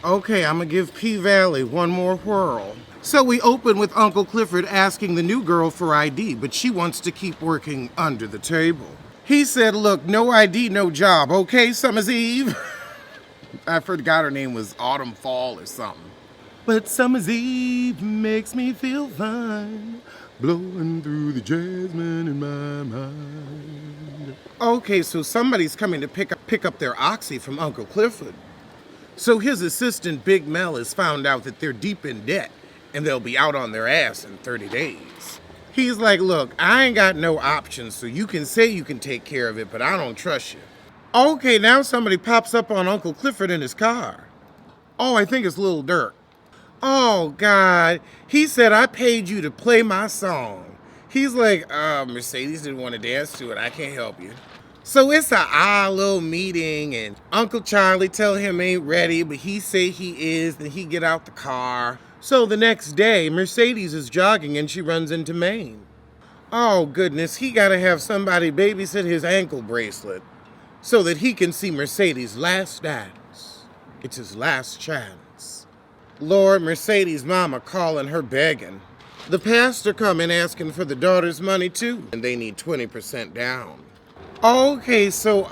Okay, I'm gonna give P-Valley one more whirl. So we open with Uncle Clifford asking the new girl for ID, but she wants to keep working under the table. He said, look, no ID, no job, okay, Summer's Eve? I forgot her name was Autumn Fall or something. But summer's eve makes me feel fine, blowing through the jasmine in my mind. Okay, so somebody's coming to pick up their oxy from Uncle Clifford. So his assistant, Big Mel, has found out that they're deep in debt and they'll be out on their ass in 30 days. He's like, look, I ain't got no options, so you can say you can take care of it, but I don't trust you. Okay, now somebody pops up on Uncle Clifford in his car. Oh, I think it's Lil Durk. Oh, God. He said, I paid you to play my song. He's like, Mercedes didn't want to dance to it. I can't help you. So it's a odd little meeting, and Uncle Charlie tell him ain't ready, but he say he is, then he get out the car. So the next day, Mercedes is jogging and she runs into Maine. Oh, goodness, he gotta have somebody babysit his ankle bracelet so that he can see Mercedes' last dance. It's his last chance. Lord, Mercedes' mama calling her begging. The pastor come in asking for the daughter's money too, and they need 20% down. Okay, so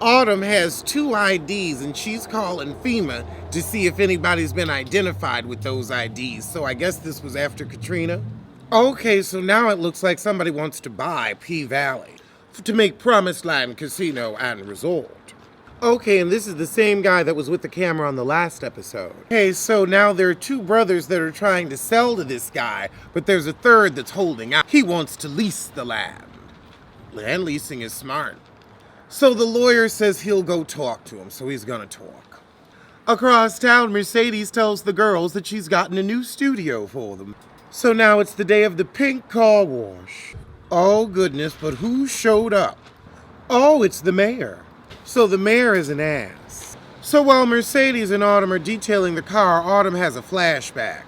Autumn has 2 IDs and she's calling FEMA to see if anybody's been identified with those IDs. So I guess this was after Katrina. Okay, so now it looks like somebody wants to buy P-Valley to make Promised Land Casino and Resort. Okay, and this is the same guy that was with the camera on the last episode. Okay, so now there are 2 brothers that are trying to sell to this guy, but there's a third that's holding out. He wants to lease the land. Land leasing is smart. So the lawyer says he'll go talk to him, so he's gonna talk. Across town, Mercedes tells the girls that she's gotten a new studio for them. So now it's the day of the pink car wash. Oh goodness, but who showed up? Oh, it's the mayor. So the mayor is an ass. So while Mercedes and Autumn are detailing the car, Autumn has a flashback.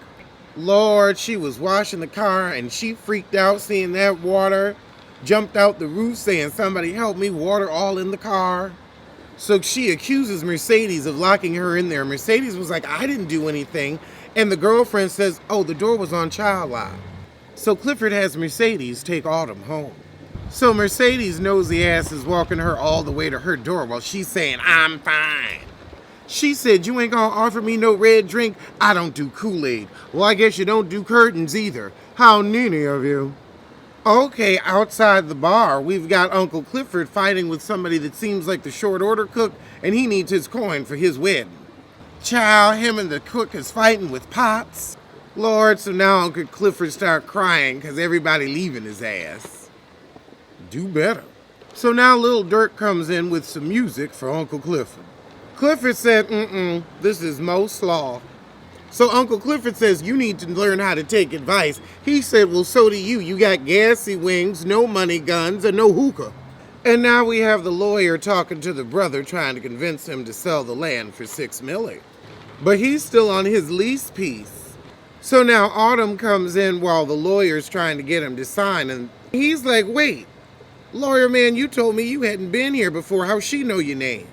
Lord, she was washing the car and she freaked out seeing that water. Jumped out the roof saying, somebody help me, water all in the car. So she accuses Mercedes of locking her in there. Mercedes was like, I didn't do anything. And the girlfriend says, oh, the door was on child lock. So Clifford has Mercedes take Autumn home. So Mercedes' nosy ass is walking her all the way to her door while she's saying, I'm fine. She said, you ain't gonna offer me no red drink? I don't do Kool-Aid. Well, I guess you don't do curtains either. How ninny of you. Okay, outside the bar, we've got Uncle Clifford fighting with somebody that seems like the short order cook, and he needs his coin for his wedding. Child, him and the cook is fighting with pots. Lord, so now Uncle Clifford start crying because everybody leaving his ass. Do better. So now Lil Durk comes in with some music for Uncle Clifford. Clifford said, this is Mo Slaw. So Uncle Clifford says, you need to learn how to take advice. He said, well, so do you. You got gassy wings, no money guns, and no hookah. And now we have the lawyer talking to the brother, trying to convince him to sell the land for $6 million. But he's still on his lease piece. So now Autumn comes in while the lawyer's trying to get him to sign. And he's like, wait, lawyer man, you told me you hadn't been here before. How's she know your name?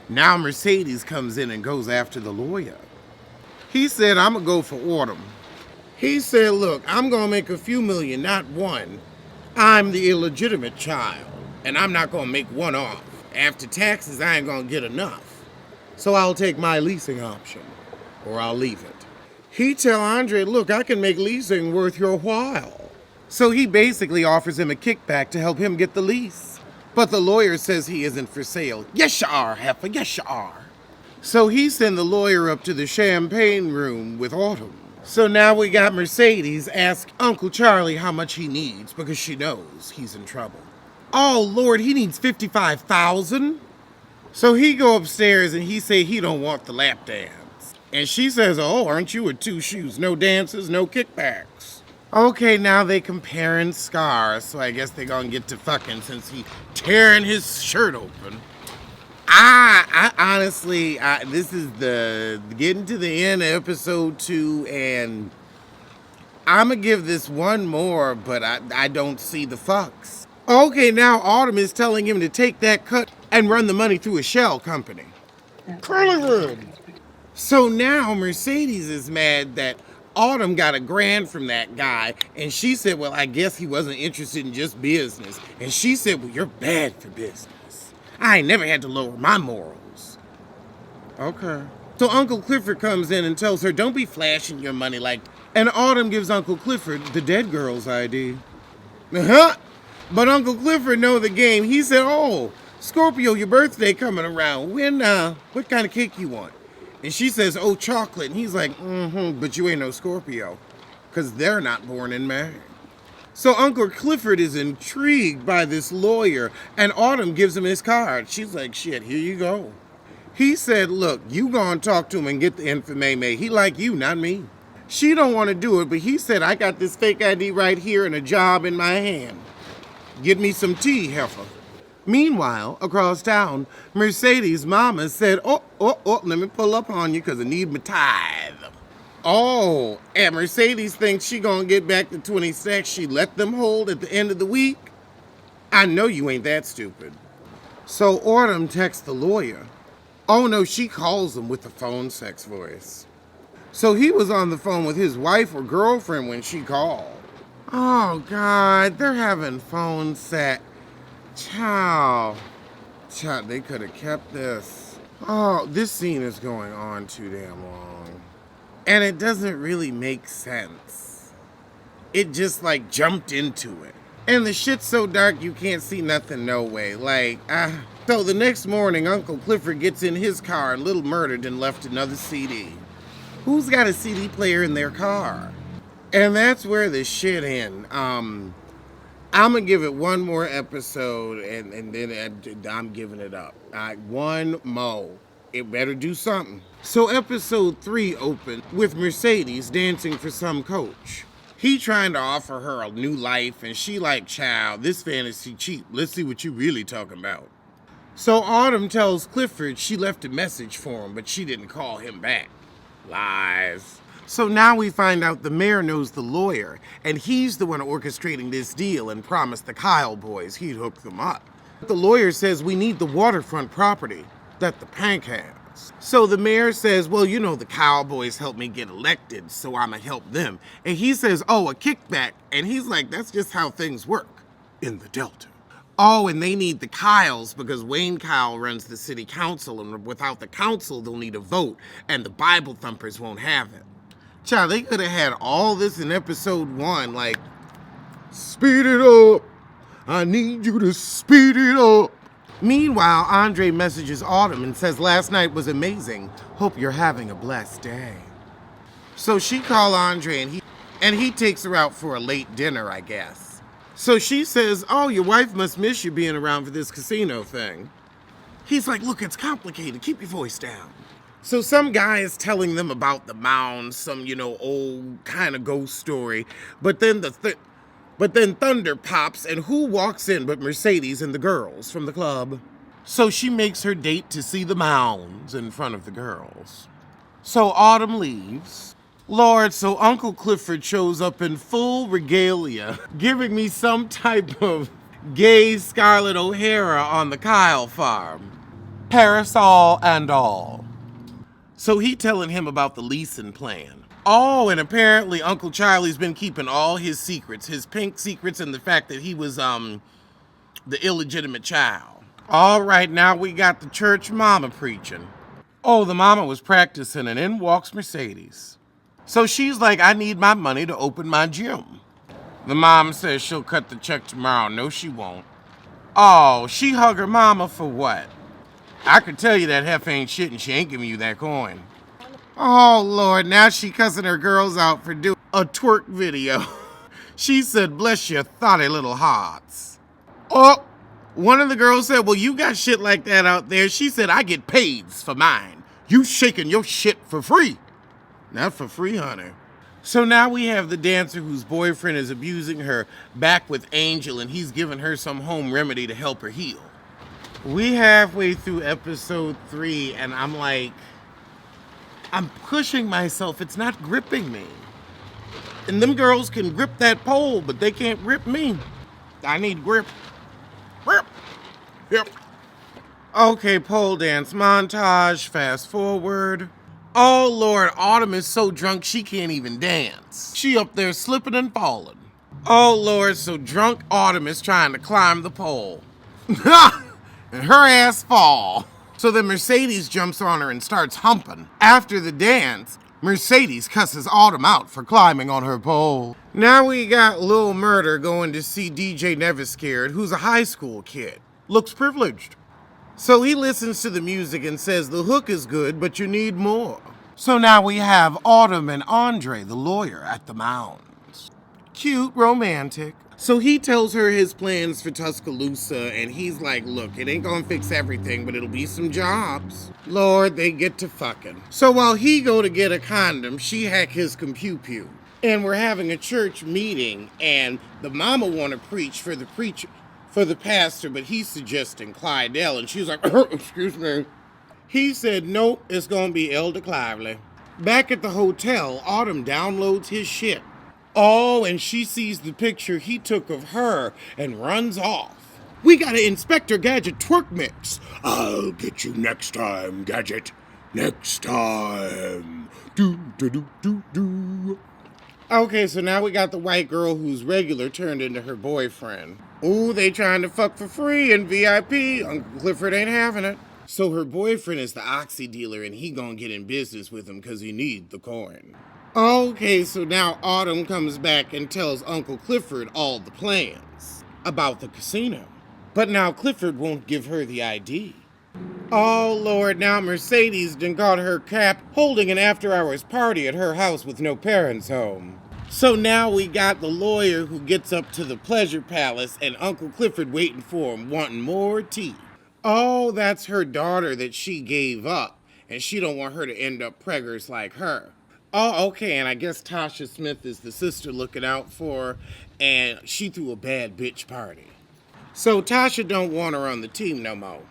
Now Mercedes comes in and goes after the lawyer. He said, I'm going to go for Autumn. He said, look, I'm going to make a few million, not one. I'm the illegitimate child, and I'm not going to make one off. After taxes, I ain't going to get enough. So I'll take my leasing option, or I'll leave it. He tell Andre, look, I can make leasing worth your while. So he basically offers him a kickback to help him get the lease. But the lawyer says he isn't for sale. Yes, you are, heifer, yes, you are. So he sent the lawyer up to the champagne room with Autumn. So now we got Mercedes ask Uncle Charlie how much he needs because she knows he's in trouble. Oh, Lord, he needs $55,000? So he go upstairs and he say he don't want the lap dance. And she says, oh, aren't you with 2 shoes? No dances, no kickbacks. Okay, now they comparing scars, so I guess they gonna get to fucking since he tearing his shirt open. I honestly, this is the getting to the end of episode 2, and I'm gonna give this one more, but I don't see the fucks. Okay, now Autumn is telling him to take that cut and run the money through a shell company. Curly So now Mercedes is mad that Autumn got $1,000 from that guy, and she said, well, I guess he wasn't interested in just business. And she said, well, you're bad for business. I ain't never had to lower my morals. Okay. So Uncle Clifford comes in and tells her, don't be flashing your money like... And Autumn gives Uncle Clifford the dead girl's ID. Uh-huh. But Uncle Clifford know the game. He said, oh, Scorpio, your birthday coming around. What kind of cake you want? And she says, oh, chocolate. And he's like, but you ain't no Scorpio. Because they're not born in May. So Uncle Clifford is intrigued by this lawyer, and Autumn gives him his card. She's like, shit, here you go. He said, look, you go and talk to him and get the information. He like you, not me. She don't want to do it, but he said, I got this fake ID right here and a job in my hand. Get me some tea, heifer. Meanwhile, across town, Mercedes' mama said, oh, let me pull up on you because I need my tithe. Oh, and Mercedes thinks she gonna get back the 20 cents she let them hold at the end of the week. I know you ain't that stupid. So Autumn texts the lawyer. Oh no, she calls him with the phone sex voice. So he was on the phone with his wife or girlfriend when she called. Oh God, they're having phone sex. Child, they could have kept this. Oh, this scene is going on too damn long. And it doesn't really make sense. It just like jumped into it. And the shit's so dark you can't see nothing no way. So the next morning, Uncle Clifford gets in his car and Little Murder done left another CD. Who's got a CD player in their car? And that's where the shit ends. I'm going to give it one more episode, and then I'm giving it up. One more. It better do something. So episode 3 opened with Mercedes dancing for some coach. He trying to offer her a new life, and she like, child, this fantasy cheap. Let's see what you really talking about. So Autumn tells Clifford she left a message for him, but she didn't call him back. Lies. So now we find out the mayor knows the lawyer, and he's the one orchestrating this deal and promised the Kyle boys he'd hook them up. The lawyer says we need the waterfront property that the Pank has. So the mayor says, well, you know, the Kyle boys helped me get elected, so I'ma help them. And he says, oh, a kickback. And he's like, that's just how things work in the Delta. Oh, and they need the Kyles because Wayne Kyle runs the city council, and without the council, they'll need a vote, and the Bible thumpers won't have it. Child, they could have had all this in episode 1, like, speed it up. I need you to speed it up. Meanwhile, Andre messages Autumn and says, last night was amazing. Hope you're having a blessed day. So she called Andre, and he takes her out for a late dinner, I guess. So she says, oh, your wife must miss you being around for this casino thing. He's like, look, it's complicated. Keep your voice down. So some guy is telling them about the mound, some, old kind of ghost story. But then thunder pops, and who walks in but Mercedes and the girls from the club? So she makes her date to see the mounds in front of the girls. So Autumn leaves. Lord, so Uncle Clifford shows up in full regalia, giving me some type of gay Scarlett O'Hara on the Kyle farm. Parasol and all. So he telling him about the leasing plan. Oh, and apparently Uncle Charlie's been keeping all his secrets, his pink secrets, and the fact that he was the illegitimate child. All right, now we got the church mama preaching. Oh, the mama was practicing, and in walks Mercedes. So she's like, I need my money to open my gym. The mom says she'll cut the check tomorrow. No, she won't. Oh, she hug her mama for what? I could tell you that heifer ain't shit and she ain't giving you that coin. Oh, Lord, now she cussing her girls out for doing a twerk video. She said, bless your thotty little hearts. Oh, one of the girls said, well, you got shit like that out there. She said, I get paid for mine. You shaking your shit for free. Not for free, honey. So now we have the dancer whose boyfriend is abusing her back with Angel, and he's giving her some home remedy to help her heal. We halfway through episode 3, and I'm like, I'm pushing myself. It's not gripping me. And them girls can grip that pole, but they can't grip me. I need grip. Grip. Yep. Okay, pole dance montage. Fast forward. Oh Lord, Autumn is so drunk she can't even dance. She up there slipping and falling. Oh Lord, so drunk Autumn is trying to climb the pole. And her ass fall. So then Mercedes jumps on her and starts humping. After the dance, Mercedes cusses Autumn out for climbing on her pole. Now we got Lil Murder going to see DJ Never Scared, who's a high school kid. Looks privileged. So he listens to the music and says the hook is good, but you need more. So now we have Autumn and Andre, the lawyer, at the mounds. Cute, romantic. So he tells her his plans for Tuscaloosa, and he's like, look, it ain't gonna fix everything, but it'll be some jobs. Lord, they get to fucking. So while he go to get a condom, she hack his computer. And we're having a church meeting, and the mama wanna preach for the pastor, but he's suggesting Clydell, and she's like, excuse me. He said, nope, it's gonna be Elder Clively. Back at the hotel, Autumn downloads his shit. Oh, and she sees the picture he took of her and runs off. We got an Inspector Gadget twerk mix. I'll get you next time, Gadget. Next time. Do, do, do, do, do. Okay, so now we got the white girl who's regular turned into her boyfriend. Ooh, they trying to fuck for free in VIP. Uncle Clifford ain't having it. So her boyfriend is the oxy dealer, and he gonna get in business with him because he need the coin. Okay, so now Autumn comes back and tells Uncle Clifford all the plans about the casino. But now Clifford won't give her the ID. Oh Lord, now Mercedes done got her cap holding an after-hours party at her house with no parents home. So now we got the lawyer who gets up to the pleasure palace and Uncle Clifford waiting for him, wanting more tea. Oh, that's her daughter that she gave up, and she don't want her to end up preggers like her. Oh, okay, and I guess Tasha Smith is the sister looking out for her, and she threw a bad bitch party. So Tasha don't want her on the team no more.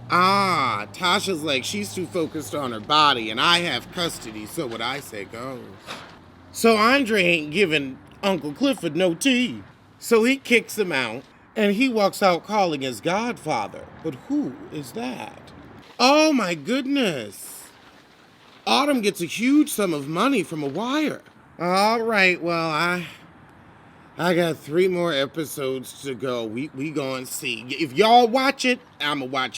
Ah, Tasha's like, she's too focused on her body, and I have custody, so what I say goes. So Andre ain't giving Uncle Clifford no tea. So he kicks him out, and he walks out calling his godfather. But who is that? Oh my goodness. Autumn gets a huge sum of money from a wire. All right, well, I got 3 more episodes to go. We gonna see. If y'all watch it, I'ma watch it.